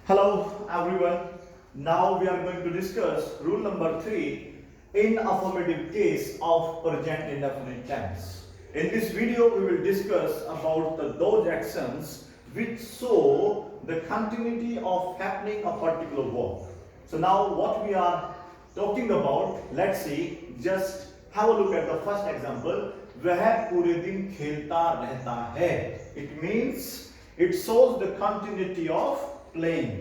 Hello everyone. Now we are going to discuss rule number 3 in affirmative case of present indefinite tense. In this video we will discuss about those actions which show the continuity of happening a particular verb. So now what we are talking about, let's see, just have a look at the first example. वह पूरे दिन खेलता रहता है. It means it shows the continuity of playing.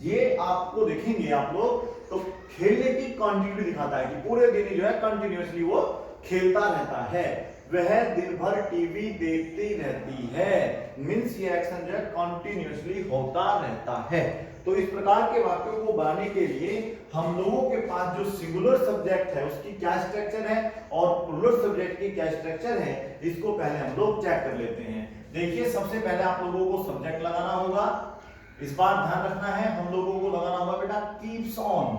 ये आपको देखेंगे आप लोग तो खेलने की कंटिन्यूटी दिखाता है कि पूरे दिन जो है कंटिन्यूअसली वो खेलता रहता है. वह दिन भर टीवी देखती रहती है. मींस ये एक्शन जो है कंटिन्यूअसली होता रहता है. तो इस प्रकार के वाक्यों को बनाने के लिए हम लोगों के पास जो सिंगुलर सब्जेक्ट है उसकी क्या स्ट्रक्चर है और प्लूरल सब्जेक्ट की क्या स्ट्रक्चर है, इसको पहले हम लोग चेक कर लेते हैं. देखिए, सबसे पहले आप लोगों को सब्जेक्ट लगाना होगा. इस बार ध्यान रखना है, हम लोगों को लगाना होगा बेटा कीप्स ऑन.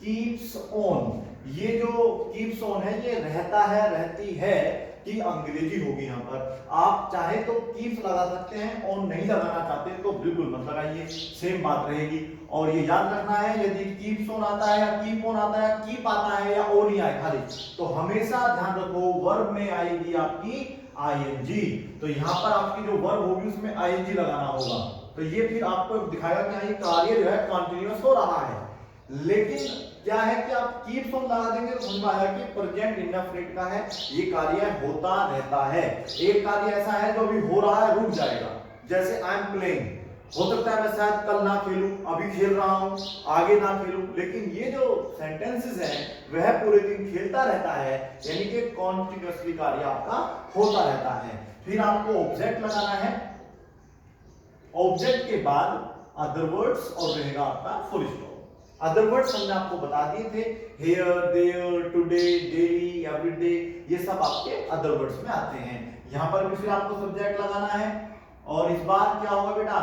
कीप्स ऑन, ये जो कीप्स ऑन है ये रहता है, रहती है की अंग्रेजी होगी. यहाँ पर आप चाहे तो कीप्स लगा सकते हैं, ऑन नहीं लगाना चाहते तो बिल्कुल मत लगाइए, सेम बात रहेगी. और ये याद रखना है, यदि कीप्स ऑन आता है या कीप ऑन आता है, कीप आता है या ऑन ही आए खाली, तो हमेशा ध्यान रखो वर्ब में आएगी आपकी आईएनजी. तो यहाँ पर आपकी जो वर्ब होगी उसमें आईएनजी लगाना होगा. तो ये फिर आपको दिखाएगा कि ये कार्य जो है कंटिन्यूअस हो रहा है. लेकिन क्या है कि आप कीप्स ऑन लगा देंगे तो समझ में आएगा कि प्रेजेंट इंडेफिनिट का है, ये कार्य होता रहता है. एक कार्य ऐसा है जो अभी हो रहा है, रुक जाएगा. जैसे आई एम प्लेइंग, हो सकता है मैं शायद कल ना खेलूं, अभी खेल रहा हूं, आगे ना खेलूं. लेकिन ये जो सेंटेंसेस हैं वह पूरे दिन खेलता रहता है, यानी कि कॉन्टिन्यूअसली कार्य आपका होता रहता है. फिर आपको ऑब्जेक्ट लगाना है. ऑब्जेक्ट के बाद अदर वर्ड्स और रहेगा आपका फुल स्टॉप. अदर वर्ड्स हमने आपको बता दिए थे, here, there, today, daily, everyday, ये सब आपके अदर वर्ड्स में आते हैं. यहां पर भी फिर आपको सब्जेक्ट लगाना है. और इस बार क्या होगा बेटा,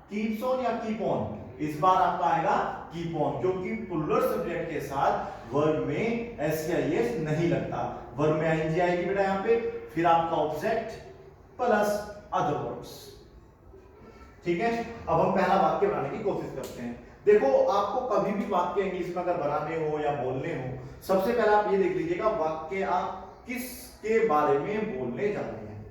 कीप्स ऑन या कीप ऑन. इस बार आपका आएगा कीप ऑन, क्योंकि प्लूरल सब्जेक्ट के साथ वर्ब में एस नहीं लगता. वर्ब में आईएनजी आएगी बेटा यहाँ पे. फिर आपका ऑब्जेक्ट प्लस अदर वर्ड्स. ठीक है, अब हम पहला वाक्य बनाने की कोशिश करते हैं. देखो, आपको कभी भी वाक्य इंग्लिश में अगर बनाने हो या बोलने हो, सबसे पहले आप ये देख लीजिएगा वाक्य आप किसके बारे में बोलने जा रहे हैं.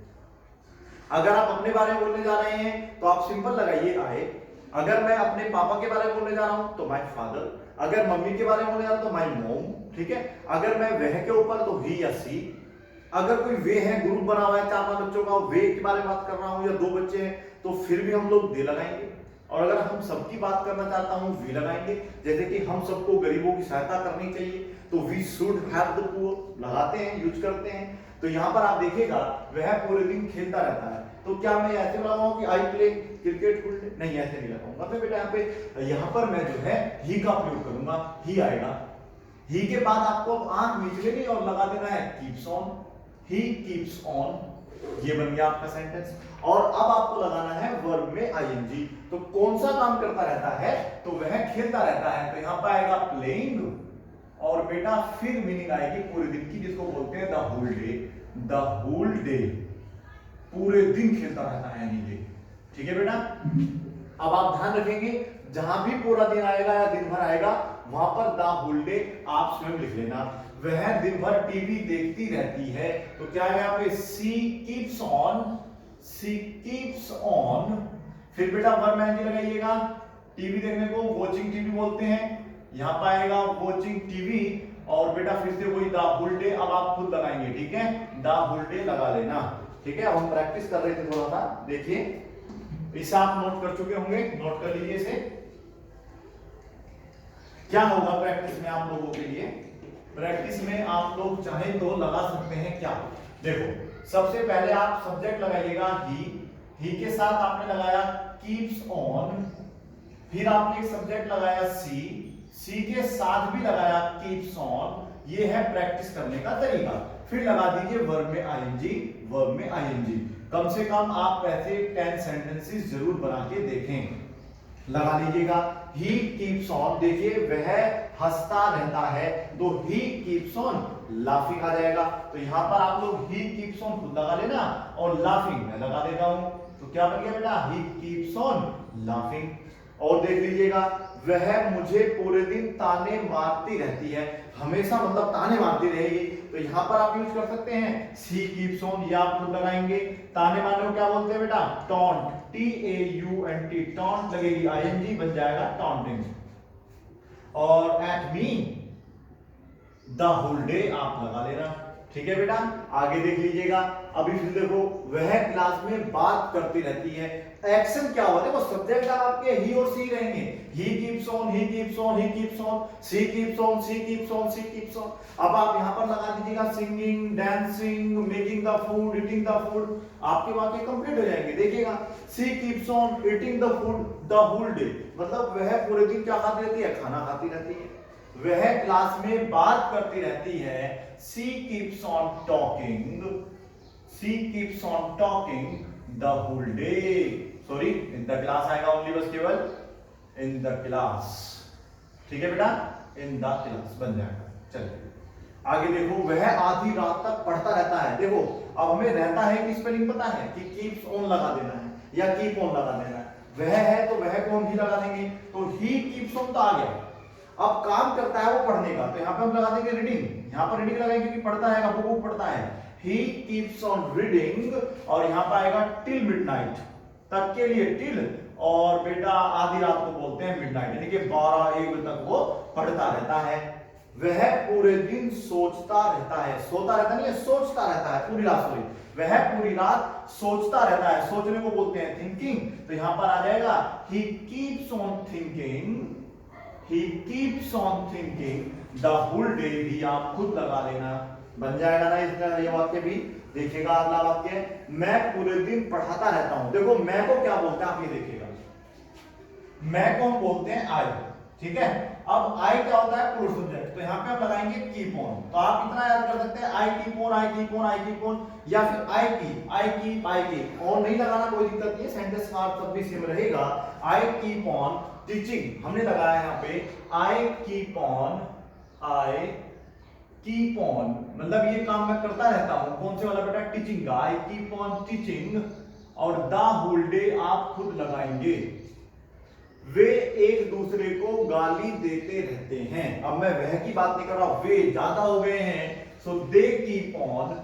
अगर आप अपने बारे में बोलने जा रहे हैं तो आप सिंपल लगाइए आई. अगर मैं अपने पापा के बारे में बोलने जा रहा हूं तो माय फादर. अगर मम्मी के बारे में बोलने जा रहा हूं तो माय मॉम. ठीक है, अगर मैं वह के ऊपर तो ही या सी. अगर कोई वे है, ग्रुप बना हुआ है 4-5 बच्चों का, वे के बारे में बात कर रहा हूं, या 2 बच्चे हैं तो फिर भी हम लोग दे लगाएंगे. और अगर हम सबकी बात करना चाहता हूं वी लगाएंगे. जैसे कि हम सबको गरीबों की सहायता करनी चाहिए तो we should have the poor लगाते हैं, यूज करते हैं. तो यहाँ पर आप देखिएगा वह पूरे दिन खेलता रहता है. तो क्या मैं ऐसे लगाऊंगा कि I play cricket full day? नहीं, ऐसे नहीं लगाऊंगा. तो बेटा यहाँ पर मैं जो है ही का प्रयोग करूंगा, ही आएगा. ही के बाद आपको आंख मीच लेनी और लगा देना है keeps on. He keeps on, ये बन गया आपका सेंटेंस. और अब आपको लगाना है वर्ब में आईएनजी. तो कौन सा काम करता रहता है, तो वह खेलता रहता है. तो यहाँ पर आएगा प्लेइंग और बेटा फिर मीनिंग आएगी पूरे दिन की, जिसको बोलते हैं the whole day. The whole day, पूरे दिन खेलता रहता है यानी ये. ठीक है बेटा, अब आप ध्यान रखेंगे जहां भी पूरा दिन आएगा या दिन भर आएगा वहां पर द होल डे आप स्वयं लिख लेना. वह दिन भर टीवी देखती रहती है, तो क्या है यहाँ पे she keeps on. She keeps on. फिर बेटा वर्ब में आईएनजी लगाइएगा. टीवी देखने को वॉचिंग टीवी बोलते हैं, यहाँ पर आएगा वॉचिंग टीवी. और बेटा फिर से वही द होल डे, अब आप खुद लगाएंगे. ठीक है, द होल डे लगा लेना. ठीक है, अब हम प्रैक्टिस कर रहे थे थोड़ा सा, देखिए इसे आप नोट कर चुके होंगे, नोट कर लीजिए इसे. क्या होगा प्रैक्टिस में आप लोगों के लिए, प्रैक्टिस में आप लोग चाहे तो लगा सकते हैं. क्या, देखो सबसे पहले आप सब्जेक्ट लगाइएगा ही के साथ आपने लगाया कीप्स ऑन. फिर आपने एक सब्जेक्ट लगाया सी के साथ भी लगाया कीप्स ऑन. ये है प्रैक्टिस करने का तरीका. फिर लगा दीजिए वर्ब में आईएनजी. वर्ब में आईएनजी कम से कम आप ऐसे 10 सेंटेंसेस जरूर बना के देखें. लगा लीजिएगा ही कीप्स ऑन. देखिए वह हंसता रहता है, तो ही कीप्स ऑन लाफिंग आ जाएगा. तो यहां पर आप लोग ही कीप्स ऑन खुद लगा लेना और लाफिंग मैं लगा देता हूं. तो क्या बन गया बेटा, ही कीप्स ऑन लाफिंग. और देख लीजिएगा, वह मुझे पूरे दिन ताने मारती रहती है। हमेशा मतलब ताने मारती रहेगी, तो यहां पर आप यूज कर सकते हैं शी कीप्स ऑन, या आप खुद लगाएंगे। ताने मारने को क्या बोलते हैं बेटा? टॉन्ट, TAUNT, टॉन्ट लगेगी, ING बन जाएगा टॉन्टिंग। और at me the whole day आप लगा लेना, ठीक है बेटा। आगे देख लीजिएगा, अभी फिर देखो, वह क्लास में बात करती रहती है। एक्शन क्या हुआ? देखो सब्जेक्ट आपके ही और सी रहेंगे। He keeps on, he keeps on, he keeps on, she keeps on, she keeps on, she keeps on. अब आप यहां पर लगा दीजिएगा singing, dancing, making the food, eating the food, आपके वाक्य कंप्लीट हो जाएंगे। देखिएगा, she keeps on eating the food the whole day, मतलब वह पूरे दिन क्या खाती रहती है? खाना खाती रहती है। वह क्लास में बात करती रहती है। She keeps on talking. She keeps on talking the whole day. Sorry, in the class आएगा only, बस केवल in the class, ठीक है बेटा, in the class बन जाएगा। चलिए आगे देखो, वह आधी रात तक पढ़ता रहता है। देखो अब हमें रहता है की स्पेलिंग पता है कि keeps on लगा देना है या keep on लगा देना है। वह है तो वह को हम ही लगा देंगे, तो he keeps on तो आ गया। अब काम करता है वो पढ़ने का, तो यहाँ पे हम लगा देंगे रीडिंग। यहाँ पर रीडिंग लगाएंगे क्योंकि पढ़ता है, बुक पढ़ता है। ही कीप्स ऑन रीडिंग, और यहाँ पर आएगा टिल मिडनाइट, तक के लिए टिल, और बेटा आधी रात को बोलते हैं मिडनाइट, यानी कि 12-1 बजे तक वो पढ़ता रहता है। वह पूरे दिन सोचता रहता है, सोता रहता नहीं है, सोचता रहता है, पूरी रात सोई। वह पूरी रात सोचता रहता है, सोचने को बोलते हैं थिंकिंग, तो यहाँ पर आ जाएगा ही keeps on thinking, he keeps on thinking the whole day, भी आप खुद लगा लेना, बन जाएगा ना इसका ये वाक्य भी। देखिएगा अगला वाक्य, मैं पूरे दिन पढ़ाता रहता हूं। देखो मैं को क्या बोलते हैं आप ये देखिएगा, मैं को हम बोलते हैं आई, ठीक है। अब आई क्या होता है? प्लूरल सब्जेक्ट, तो यहाँ पे हम लगाएंगे कीप ऑन। तो आप इतना याद कर सकते हैं, आई keep on, I keep on, I keep on, या फिर I keep, I keep, I keep. और नहीं लगाना कोई दिक्कत नहीं है, सेंटेंस का अर्थ सब भी सेम रहेगा। आई कीप ऑन टीचिंग, हमने लगाया यहाँ पे आई keep on, I keep on, मतलब ये काम मैं करता रहता हूं। कौन से वाला बेटा? टीचिंग का। आई कीप ऑन टीचिंग, और द होल डे आप खुद लगाएंगे। वे एक दूसरे को गाली देते रहते हैं। अब मैं वह की बात नहीं कर रहा, वे ज्यादा हो गए हैं, सो दे कीप ऑन,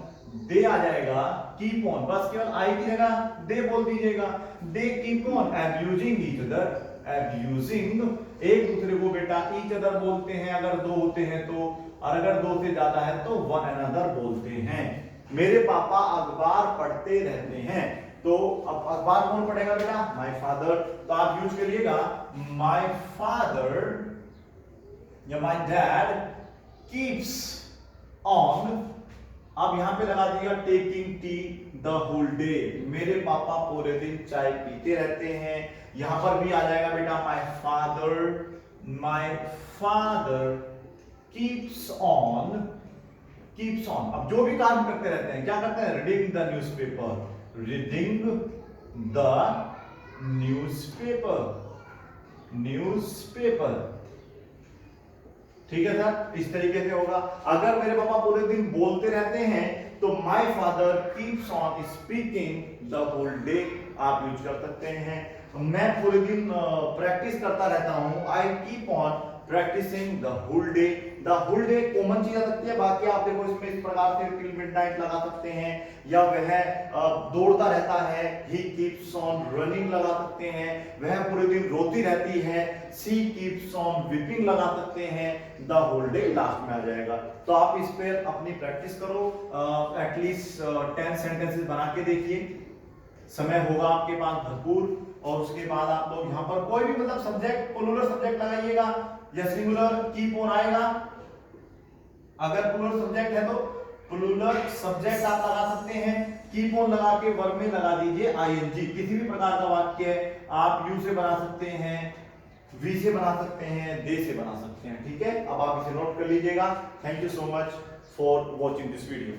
दे आ जाएगा, कीप ऑन बस केवल आई की जगह दे बोल दीजिएगा। They keep on abusing each other, abusing, एक दूसरे को बेटा ईच अदर बोलते हैं अगर दो होते हैं तो, और अगर दो से ज्यादा है तो वन अनदर बोलते हैं। मेरे पापा अखबार पढ़ते रहते हैं, तो अब अखबार कौन पढ़ेगा बेटा? My father. तो आप यूज करिएगा माय फादर या माय डैड कीप्स ऑन, अब यहां पे लगा दीजिएगा taking tea the whole day, मेरे पापा पूरे दिन चाय पीते रहते हैं। यहां पर भी आ जाएगा बेटा my father keeps on, keeps on. अब जो भी काम करते रहते हैं, क्या करते हैं? Reading the newspaper, reading the newspaper, newspaper, ठीक है सर, इस तरीके से होगा। अगर मेरे पापा पूरे दिन बोलते रहते हैं तो my father keeps on speaking the whole day आप यूज कर सकते हैं। मैं पूरे दिन प्रैक्टिस करता रहता हूं, I keep on practising the whole day. The whole day common चीज आ सकती है, बाकी आप देखो इसमें इस प्रकार से टिल मिडनाइट लगा सकते हैं, या वह दौड़ता रहता है, ही कीप्स ऑन रनिंग लगा सकते हैं, वह पूरे दिन रोती रहती है, शी कीप्स ऑन वीपिंग लगा सकते हैं, द होल डे लास्ट में आ जाएगा। तो आप इस पे अपनी प्रैक्टिस करो, एटलीस्ट 10 सेंटेंसेस बना के देखिए, समय होगा आपके पास भरपूर। और उसके बाद आप लोग यहाँ पर कोई भी मतलब सब्जेक्ट, प्लूरल सब्जेक्ट लगाइएगा या सिंगुलर कीप ऑन आएगा। अगर प्लूरल सब्जेक्ट है तो प्लूरल सब्जेक्ट आप लगा सकते हैं, कीप ऑन लगा के वर्ब में लगा दीजिए आईएनजी। किसी भी प्रकार का वाक्य आप यू से बना सकते हैं, वी से बना सकते हैं, दे से बना सकते हैं, ठीक है। अब आप इसे नोट कर लीजिएगा। Thank you so much for watching this video.